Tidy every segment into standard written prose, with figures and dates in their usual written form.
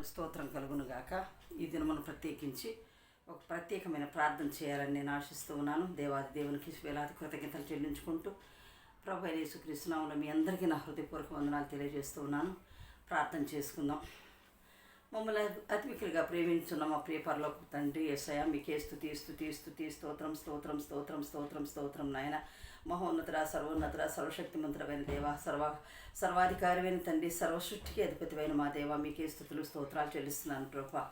నామమునకు స్తోత్రం కలుగును గాక. ఈ దినమును ప్రత్యేకించి ఒక ప్రత్యేకమైన ప్రార్థన చేయాలని నేను ఆశిస్తూ ఉన్నాను. దేవాది దేవునికి వేలాది కృతజ్ఞతలు చెల్లించుకుంటూ ప్రభు అయిన యేసుక్రీస్తు నామములో మీ అందరికీ నా హృదయపూర్వక వందనాలు తెలియజేస్తూ ఉన్నాను. ప్రార్థన చేసుకుందాం. మమ్మల్ని అతిమికిలుగా ప్రేమించున్న మా ప్రియ పరలోకపు తండ్రి యేసయ్య, మీకే స్తుతి స్తోత్రం స్తోత్రం స్తోత్రం స్తోత్రం స్తోత్రం నాయన. మహోన్నతుడా, సర్వోన్నతుడా, సర్వశక్తిమంతుడమైన దేవ, సర్వాధికారమైన తండ్రి, సర్వసృష్టికి అధిపతివైన మా దేవ, మీకే స్తుతులు స్తోత్రాలు చెల్లిస్తున్నాను ప్రభా.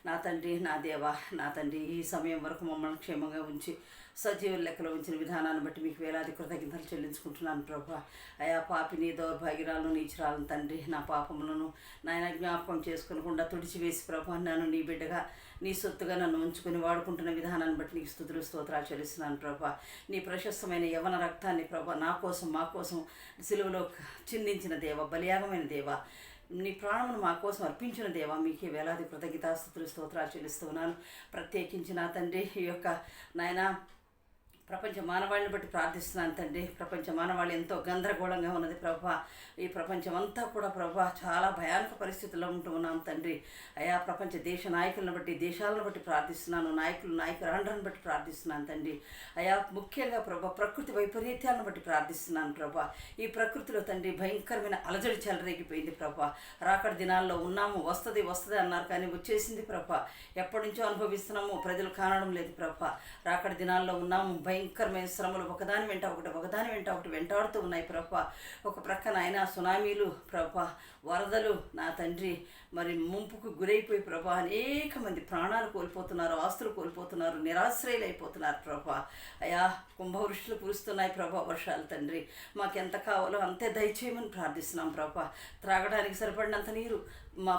నా తండ్రి, నా దేవ, నా తండ్రి, ఈ సమయం వరకు మమ్మల్ని క్షేమంగా ఉంచి సజీవుల లెక్కలో ఉంచిన విధానాన్ని బట్టి మీకు వేలాది కృతజ్ఞతలు చెల్లించుకుంటున్నాను ప్రభా. అయా పాపిని, దౌర్భాగ్యురాలను, నీచురాలను తండ్రి, నా పాపములను నాయన జ్ఞాపకం చేసుకునకుండా తుడిచివేసి ప్రభా, నన్ను నీ బిడ్డగా, నీ సొత్తుగా నన్ను ఉంచుకొని వాడుకుంటున్న విధానాన్ని బట్టి నీకు స్తుతులు స్తోత్రాలు చెల్లిస్తున్నాను ప్రభా. నీ ప్రశస్తమైన యవ్వన రక్తాన్ని ప్రభా నా కోసం, మా కోసం సిలువలో చిందించిన దేవ, బలియాగమైన దేవ, నీ ప్రాణమును మా కోసం అర్పించిన దేవా, మీకే వేలాది కృతజ్ఞతాస్తుతులు స్తోత్రాలు చెల్లిస్తున్నాను. ప్రత్యేకించి నా తండ్రి, ఈ యొక్క నాయన ప్రపంచ మానవాళిని బట్టి ప్రార్థిస్తున్నాను తండ్రి. ప్రపంచ మానవాళి ఎంతో గందరగోళంగా ఉన్నది ప్రభా. ఈ ప్రపంచం అంతా కూడా ప్రభా చాలా భయానక పరిస్థితుల్లో ఉంటూ ఉన్నాం తండ్రి. అయా ప్రపంచ దేశ నాయకులను బట్టి, దేశాలను బట్టి ప్రార్థిస్తున్నాను. నాయకురాండ్రను బట్టి ప్రార్థిస్తున్నాను తండ్రి. అయా ముఖ్యంగా ప్రభా ప్రకృతి వైపరీత్యాలను బట్టి ప్రార్థిస్తున్నాను ప్రభా. ఈ ప్రకృతిలో తండ్రి భయంకరమైన అలజడి చెలరేగిపోయింది ప్రభా. రాకడ దినాల్లో ఉన్నాము, వస్తుంది అన్నారు కానీ వచ్చేసింది ప్రభా. ఎప్పటి నుంచో అనుభవిస్తున్నాము, ప్రజలు కానడం లేదు ప్రభా. రాకడ దినాల్లో ఉన్నాము, భయంకరమైన శ్రమలు ఒకదాని వెంట ఒకటి వెంటాడుతూ ఉన్నాయి ప్రభా. ఒక ప్రక్కన ఆయన సునామీలు ప్రభా, వరదలు నా తండ్రి, మరి ముంపుకు గురైపోయి ప్రభా అనేక మంది ప్రాణాలు కోల్పోతున్నారు, ఆస్తులు కోల్పోతున్నారు, నిరాశ్రయులు అయిపోతున్నారు ప్రభా. అయా కుంభవృష్టిలు కురుస్తున్నాయి ప్రభా, వర్షాలు తండ్రి. మాకెంత కావాలో అంతే దయచేయమని ప్రార్థిస్తున్నాం ప్రభా. త్రాగడానికి సరిపడినంత నీరు, మా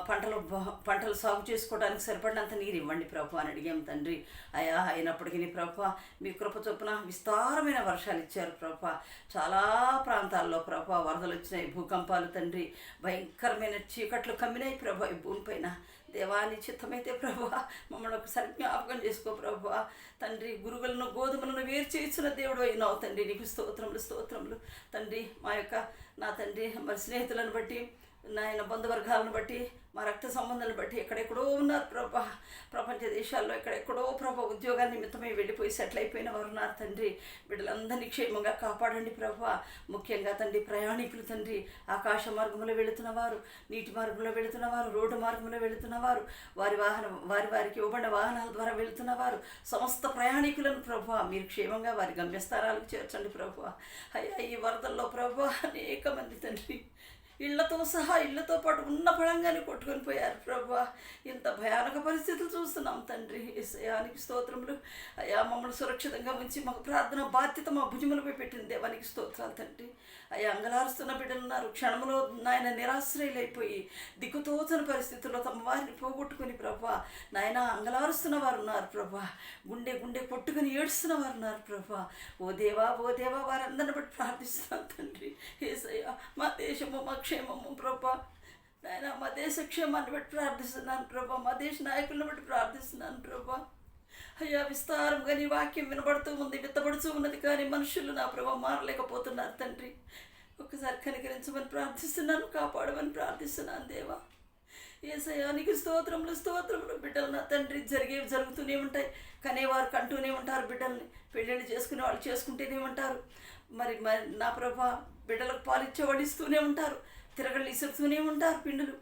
పంటలు సాగు చేసుకోవడానికి సరిపడినంత నీరు ఇవ్వండి ప్రభా అని అడిగాం తండ్రి. అయా అయినప్పటికీ ప్రభా మీ కృప చొప్పున విస్తారమైన వర్షాలు ఇచ్చారు ప్రభా. చాలా ప్రాంతాల్లో ప్రభా వరదలు వచ్చినాయి, భూకంపాలు తండ్రి, భయంకరమైన చీకట్లు కమ్మినాయి ప్రభా ఈ భూమిపైన. దేవాని చిత్తమైతే ప్రభా మమ్మల్ని ఒకసారి జ్ఞాపకం చేసుకో ప్రభా తండ్రి. గురుగులను గోధుమలను వేరు చేయించిన దేవుడు అయినావు తండ్రి, నీకు స్తోత్రములు తండ్రి. మా యొక్క నా తండ్రి మరి స్నేహితులను బట్టి, నాయన బంధువర్గాలను బట్టి, మా రక్త సంబంధాలను బట్టి ఎక్కడెక్కడో ఉన్నారు ప్రభా. ప్రపంచ దేశాల్లో ఎక్కడెక్కడో ప్రభా ఉద్యోగాన్ని నిమిత్తమై వెళ్ళిపోయి సెటిల్ అయిపోయిన వారు ఉన్నారు తండ్రి. బిడ్డలందరినీ క్షేమంగా కాపాడండి ప్రభా. ముఖ్యంగా తండ్రి ప్రయాణికులు తండ్రి, ఆకాశ మార్గంలో వెళుతున్న వారు, నీటి మార్గంలో వెళుతున్న వారు, రోడ్డు మార్గంలో వెళుతున్న వారు, వారికి ఇవ్వబడిన వాహనాల ద్వారా వెళుతున్న వారు, సమస్త ప్రయాణికులను ప్రభా మీరు క్షేమంగా వారి గమ్యస్థానాలకు చేర్చండి ప్రభా. అయ్యా ఈ వరదల్లో ప్రభా అనేక మంది తండ్రి ఇళ్లతో పాటు ఉన్న పడంగానే కొట్టుకొని పోయారు ప్రభా. ఇంత భయానక పరిస్థితులు చూస్తున్నాం తండ్రి. యేసయ్యానికి స్తోత్రములు. అయ్యా మమ్మల్ని సురక్షితంగా ఉంచి మాకు ప్రార్థన బాధ్యత మా భుజములపై పెట్టిన దేవానికి స్తోత్రాలు తండ్రి. అయ్యా అంగలారుస్తున్న బిడ్డలు ఉన్నారు, క్షణంలో నాయన నిరాశ్రయులైపోయి దిక్కుతోచని పరిస్థితుల్లో తమ వారిని పోగొట్టుకుని ప్రభా నాయన అంగలారుస్తున్న వారు ఉన్నారు ప్రభా. గుండె కొట్టుకుని ఏడుస్తున్న వారు ఉన్నారు ప్రభా. ఓ దేవా వారందరిని బట్టి ప్రార్థిస్తున్నాను తండ్రి. యేసయ్యా మా దేశము, మా క్షేమము ప్రభా నాయన, మా దేశ క్షేమాన్ని బట్టి ప్రార్థిస్తున్నాను ప్రభా. మా దేశ నాయకులను బట్టి ప్రార్థిస్తున్నాను ప్రభా. అయ్యా విస్తారంగా నీ వాక్యం వినబడుతూ ఉంది, విత్తబడుతూ ఉన్నది, కానీ మనుషులు నా ప్రభా మారలేకపోతున్నారు తండ్రి. ఒక్కసారి కనికరించమని ప్రార్థిస్తున్నాను, కాపాడమని ప్రార్థిస్తున్నాను దేవా. యేసయ్యా నీకు స్తోత్రములు. బిడ్డలు నా తండ్రి జరుగుతూనే ఉంటాయి, కనేవారు కంటూనే ఉంటారు, బిడ్డల్ని పెళ్ళిళ్ళు చేసుకునే వాళ్ళు చేసుకుంటూనే ఉంటారు. మరి నా ప్రభా బిడ్డలకు పాలిచ్చేవాళ్ళు ఇస్తూనే ఉంటారు, తిరగళ్ళు ఇసురుతూనే ఉంటారు పిండులు.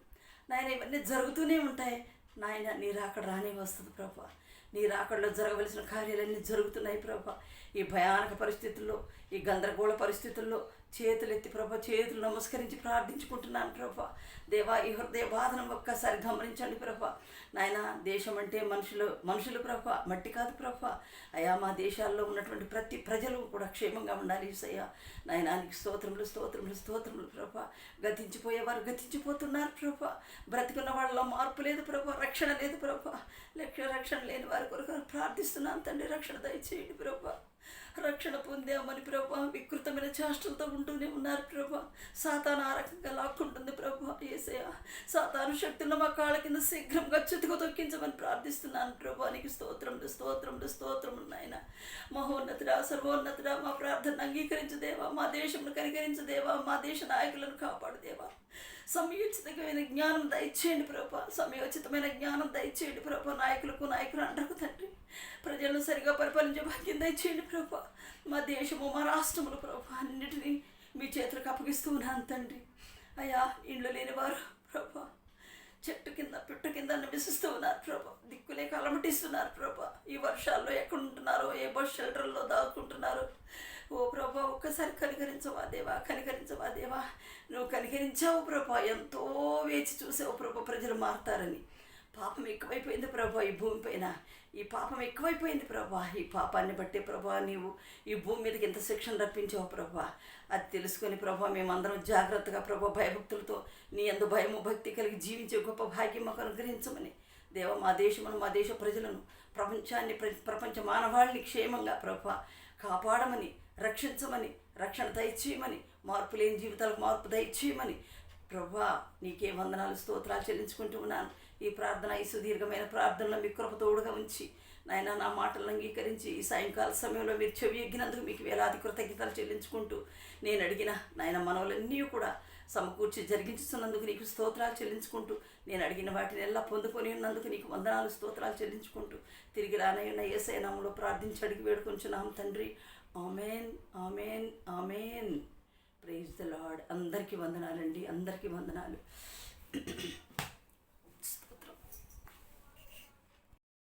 నాయన ఇవన్నీ జరుగుతూనే ఉంటాయి నాయన. నీ రాకడ రానే వస్తుంది ప్రభా. నీ రాకడలో జరగవలసిన కార్యాలన్నీ జరుగుతున్నాయి ప్రభా. ఈ భయానక పరిస్థితుల్లో, ఈ గందరగోళ పరిస్థితుల్లో చేతులెత్తి ప్రభా, చేతులు నమస్కరించి ప్రార్థించుకుంటున్నాను ప్రభా. దేవా ఈ హృదయ బాధను ఒక్కసారి గమనించండి ప్రభా. నాయన దేశం అంటే మనుషులు ప్రభా, మట్టి కాదు ప్రభా. అయా మా దేశాల్లో ఉన్నటువంటి ప్రతి ప్రజలు కూడా క్షేమంగా ఉండాలి యేసయ్యా. నాయనానికి స్తోత్రములు ప్రభా. గతించిపోయేవారు గతించిపోతున్నారు ప్రభా. బ్రతికున్న వాళ్ళలో మార్పు లేదు ప్రభా, రక్షణ లేదు ప్రభా. రక్షణ లేని వారి కొరకు ప్రార్థిస్తున్నాను తండ్రి. రక్షణ దయచేయండి ప్రభా. రక్షణ పొందామని ప్రభా వికృతమైన చేష్టలతో ఉంటూనే ఉన్నారు ప్రభా. సాతాను ఆ రకంగా లాక్కుంటుంది ప్రభా. యేసయ్యా సాతాను శక్తులను మా కాళ్ళ కింద శీఘ్రంగా చితుకు తొక్కించమని ప్రార్థిస్తున్నాను ప్రభా. నీకు స్తోత్రములు నాయన. మహోన్నతుడా, సర్వోన్నతుడా, మా ప్రార్థన అంగీకరించు దేవా. మా దేశంను కనికరించు దేవా. మా దేశ నాయకులను కాపాడు దేవా. సమయోచితమైన జ్ఞానం దయచేయండి ప్రభా, సమయోచితమైన జ్ఞానం దయచేయండి ప్రభా. నాయకులు అంటారు తండ్రి, ప్రజలను సరిగా పరిపాలించే భాగ్యం దయచేయండి ప్రభా. మా దేశము మా రాష్ట్రములు ప్రభా అన్నిటినీ మీ చేతులకు అప్పగిస్తూ ఉన్నాను తండ్రి. అయ్యా, ఇండ్లు లేనివారు ప్రభా చెట్టు కింద పెట్టు కింద నివసిస్తూ ఉన్నారు ప్రభా, దిక్కులేక అలమటిస్తున్నారు ప్రభా. ఈ వర్షాల్లో ఎక్కడ ఉంటున్నారో, ఏ బస్ షెల్టర్లో దాక్కుంటున్నారో, ఓ ప్రభా ఒక్కసారి కనికరించవా దేవా, నువ్వు కనికరించావు ప్రభా. ఎంతో వేచి చూసావు ప్రభా ప్రజలు మారుతారని. పాపం ఎక్కువైపోయింది ప్రభా ఈ భూమిపైన, ఈ పాపం ఎక్కువైపోయింది ప్రభా. ఈ పాపాన్ని బట్టే ప్రభా నీవు ఈ భూమి మీదకి ఎంత శిక్షణ రప్పించావు ప్రభా. అది తెలుసుకొని ప్రభా మేమందరం జాగ్రత్తగా ప్రభా భయభక్తులతో నీ యందు భయము భక్తి కలిగి జీవించే గొప్ప భాగ్యం మాకు అనుగ్రహించమని దేవ, మా దేశమును మా దేశ ప్రజలను ప్రపంచాన్ని ప్రపంచ మానవాళిని క్షేమంగా ప్రభా కాపాడమని, రక్షించమని, రక్షణ దయచేయమని, మార్పు లేని జీవితాలకు మార్పు దయచేయమని ప్రభా నీకే వందనాలు స్తోత్రాలు చెల్లించుకుంటూ ఉన్నాను. ఈ ప్రార్థన, ఈ సుదీర్ఘమైన ప్రార్థనలో మీ కృప తోడుగా ఉంచి నాయన నా మాటలను అంగీకరించి ఈ సాయంకాల సమయంలో మీరు చెవి ఎగ్గినందుకు మీకు వేలాది కృతజ్ఞతలు చెల్లించుకుంటూ నేను అడిగిన నాయన మనవులన్నీ కూడా సమకూర్చి జరిగించుతున్నందుకు నీకు స్తోత్రాలు చెల్లించుకుంటూ నేను అడిగిన వాటిని ఎలా పొందుకొని ఉన్నందుకు నీకు వందనాలు స్తోత్రాలు చెల్లించుకుంటూ తిరిగి రానయ్యున్న యేసయ్య నామములో ప్రార్థించి అడిగి వేడుకొంచున్నాం తండ్రి. Amen, amen, amen. Praise the Lord. అందరికీ వందనాలండి, అందరికీ వందనాలు.